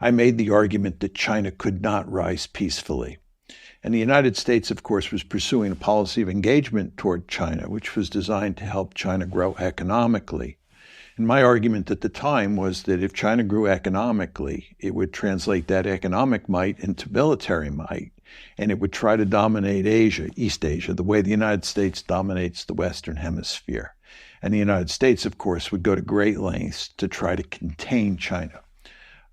I made the argument that China could not rise peacefully. And the United States, of course, was pursuing a policy of engagement toward China, which was designed to help China grow economically. And my argument at the time was that if China grew economically, it would translate that economic might into military might, and it would try to dominate Asia, East Asia, the way the United States dominates the Western Hemisphere. And the United States, of course, would go to great lengths to try to contain China.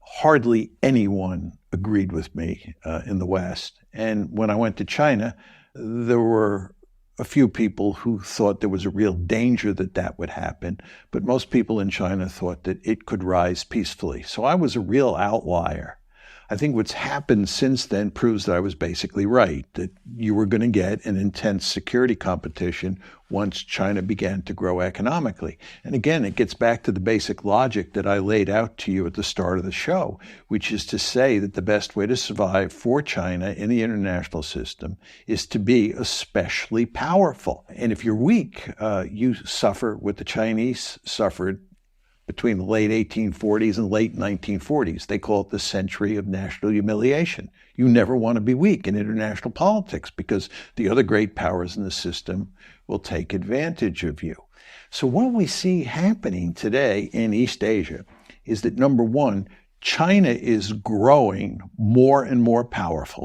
Hardly anyone agreed with me in the West. And when I went to China, there were a few people who thought there was a real danger that that would happen, but most people in China thought that it could rise peacefully. So I was a real outlier. I think what's happened since then proves that I was basically right, that you were going to get an intense security competition once China began to grow economically. And again, it gets back to the basic logic that I laid out to you at the start of the show, which is to say that the best way to survive for China in the international system is to be especially powerful. And if you're weak, you suffer what the Chinese suffered between the late 1840s and late 1940s. They call it the century of national humiliation. You never want to be weak in international politics because the other great powers in the system will take advantage of you. So what we see happening today in East Asia is that, number one, China is growing more and more powerful.